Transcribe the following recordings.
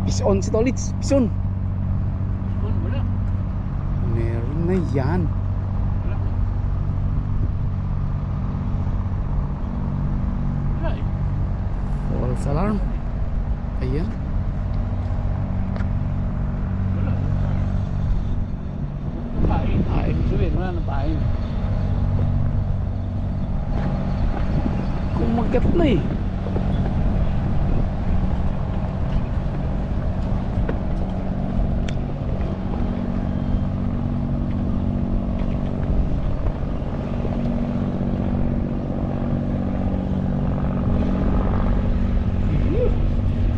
Pison si Tolits, pison. Wala. Meron na yan. Wala. Wala eh. False alarm. Ayan. Wala. Pain. Ay, Ibig sabihin, wala nang pain. kumagat na eh.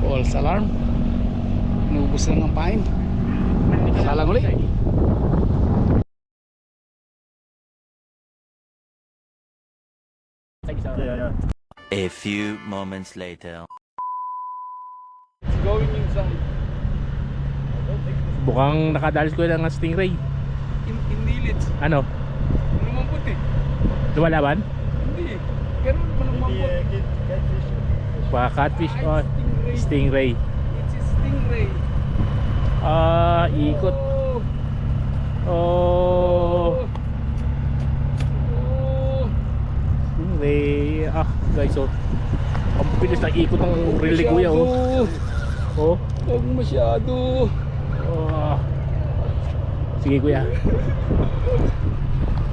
False alarm. Inubos lang ang pain. Salang ulit. A few moments later. Going inside. Bukang nakadalis ko ng stingray. Inilit. Ano? Lumambot eh. Lumalaban? Hindi eh. Ganun pa lumambot. Baka catfish o stingray. It's a stingray. Ikot. Oh. Stingray. Guys, ang bilis ng ikot ng reel ni kuya, oh. Huwag masyado. Sige kuya.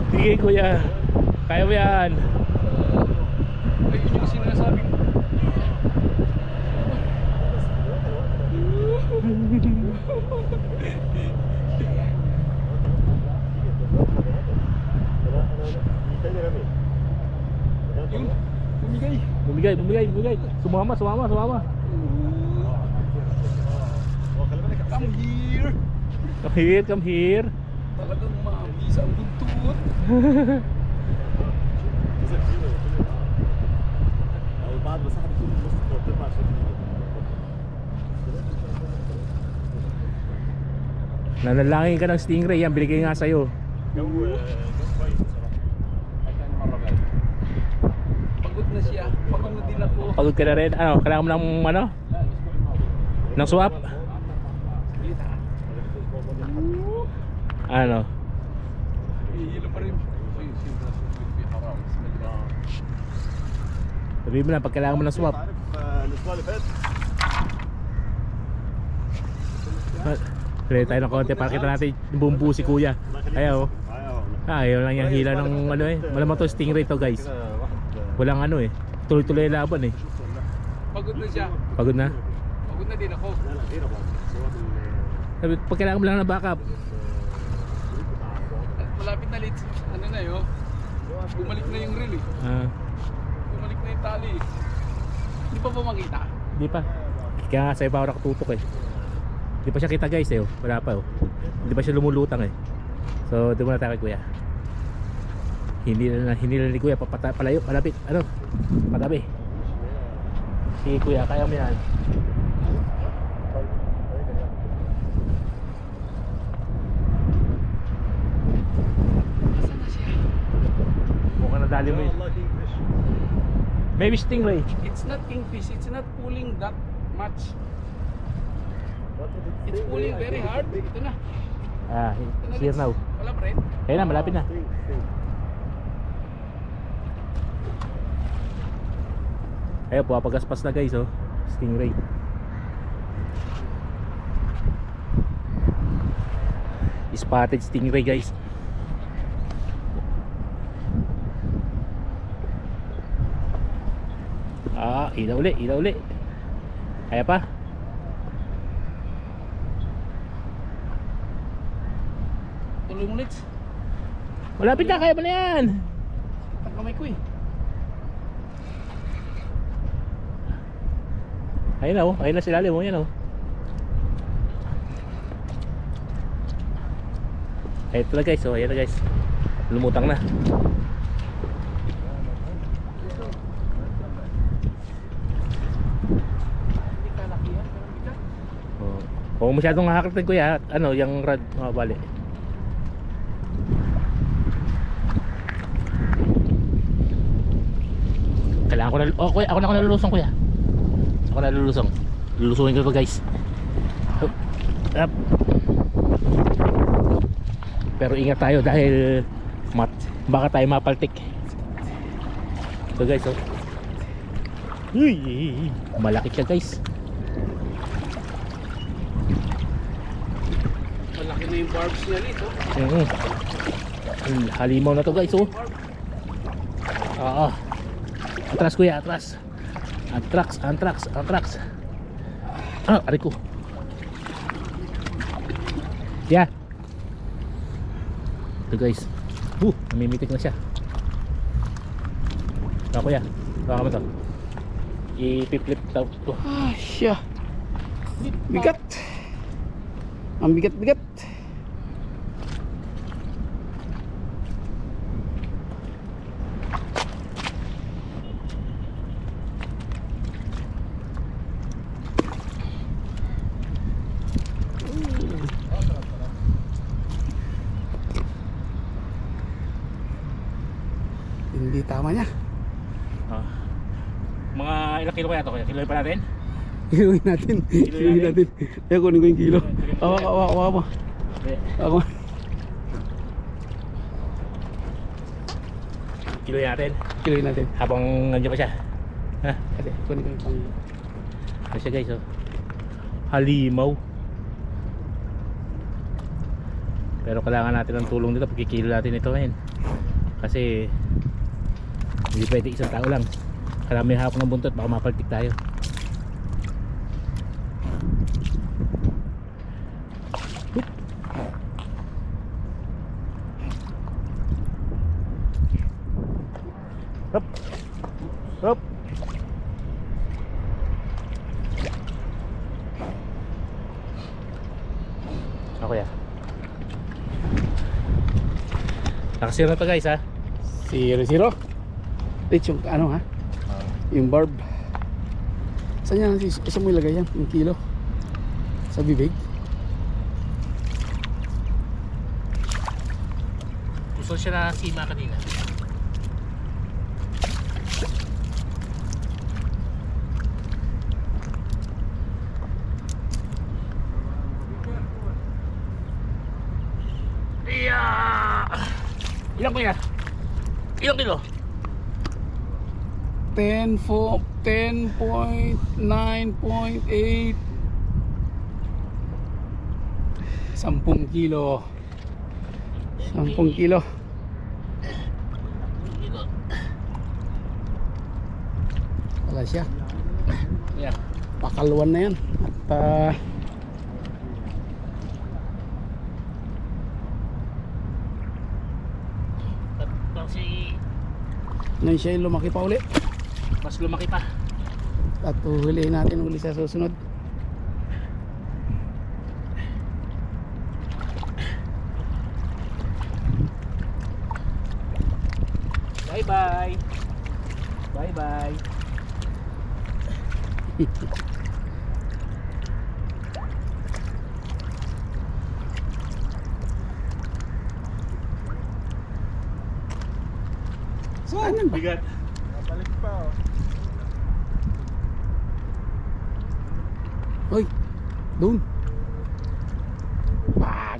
Sige kuya. Kaya mo yan. Ayun yung sinasabi ko. Yun, Bumigay. Sumama. Come here. Come here. Talagang mabisa ang buntot. Nanalangin ka ng stingray, yan binigay nga sa'yo. Pagod na siya. Pagod na din ako. Pagod ka na rin. Ano, kailangan mo ng ng swap? Ano? Hihilo pa rin. Sabihin mo na pag kailangan mo ng swap. Pwede tayo ng konti para kita natin yung bumbu si kuya. Ayaw. Ayaw lang yung hila ng ano eh. Malamang to stingray to guys. Walang ano eh. Tuloy-tuloy yung laban eh. Pagod na siya. Pagod na. Pagod na din ako. Sabi, pag kailangan mo lang ng backup. At malapit na late. Ano na yun? Bumalik na yung reel eh. Bumalik na yung tali eh. Hindi pa ba makita? Hindi pa. Kaya nga sa'yo pa ako nakatutok eh. Hindi pa siya kita guys eh. Wala pa oh. Hindi pa siya lumulutang eh. So doon muna tayo kay kuya. Hindi na ni kuya palayo, palapit. Ano? Patabi. Sige kuya, kaya mo yan. Nasaan na siya? Mukhang nadali mo yun. Maybe stingray. It's not kingfish. It's not pulling that much. It's pulling very hard. Ito na. It's here now. Wala pa rin. Kaya na, malapit na. Ayun, puwapagaspas na guys oh. Stingray. Spotted stingray guys. Ilaw uli. Kaya pa? Tuloy mo ulit. Malapit na, kaya mo na yan. Ang kamay ko eh. Ayun na oh, ayun na sila mo yan oh. Ito na guys, oh, ayan na guys. Lumutang na. Hindi kalaki yan. Pero bigat. Kung masyadong hahakritin kuya, ano, yung rod, bali. Kailangan ko na, kuya, ako na nalulusong kuya. Ako na lulusong. Lulusungin ko pa guys. Up. Pero ingat tayo dahil baka tayo mapaltik. So guys, oh. Uy, malaki siya guys. Malaki na yung barbs niya dito. Halimaw na to guys, oh. Oo. Atras kuya, atras. Antrax. Aray ko. Yeah. Ito guys. Namimitik na siya. Kuya, baka mo to. I-flip daw to. Siya. Bigat. Ang bigat. Hindi tama niya. Mga ilang kilo kaya to kuya? Kiloin pa natin? Kiloin natin. Kaya kunin ko yung kilo. Awak mo. Ako. Kiloin natin? Kiloin natin. Habang nandiyan pa siya. Ha? Kasi kunin ko yung pang... Ano siya guys, oh. Halimaw. Pero kailangan natin ng tulong dito. Pagkikilo natin ito ngayon. Kasi hindi pwede isang tao lang. Karami hapon ng buntot, baka mapaltik tayo. Hop. Ako ya. Nakasira na to guys ha. 0-0. Wait, yung ano ha? Yung barb. Saan yan? Saan mo ilagay yan? Yung kilo? Sa bibig? Gusto siya na sima kanina. Ilang kuya? Ilang kilo? 10.9.8 10 kilo 10 kilo wala siya. Yeah. Pakalwan na yan at ngayon siya yung lumaki pa uli. Mas lumaki pa. At uhulihin natin uli sa susunod. Bye bye. Bye bye. Saan ba? Bigat. Balik pa oh. Hoy, doon. Wag.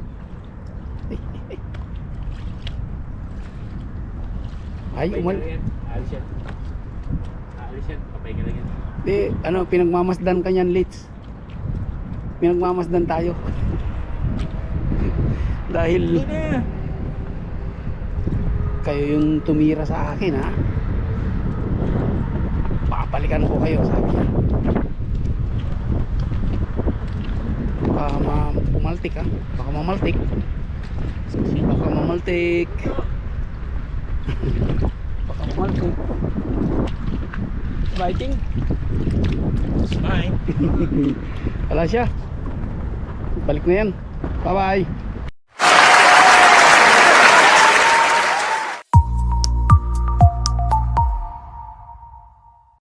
Ay, Alis yan. Papahinga lang yan. Di, ano, pinagmamasdan ka niyan, Litz. Pinagmamasdan tayo. Dahil kayo yung tumira sa akin, ha? Papalikan ko kayo, sabi niya. Baka pumaltik, ha? Baka mamaltik. Baka mamaltik. Baka mamaltik. Biting. It's fine. Wala siya. Balik na yan. Bye bye.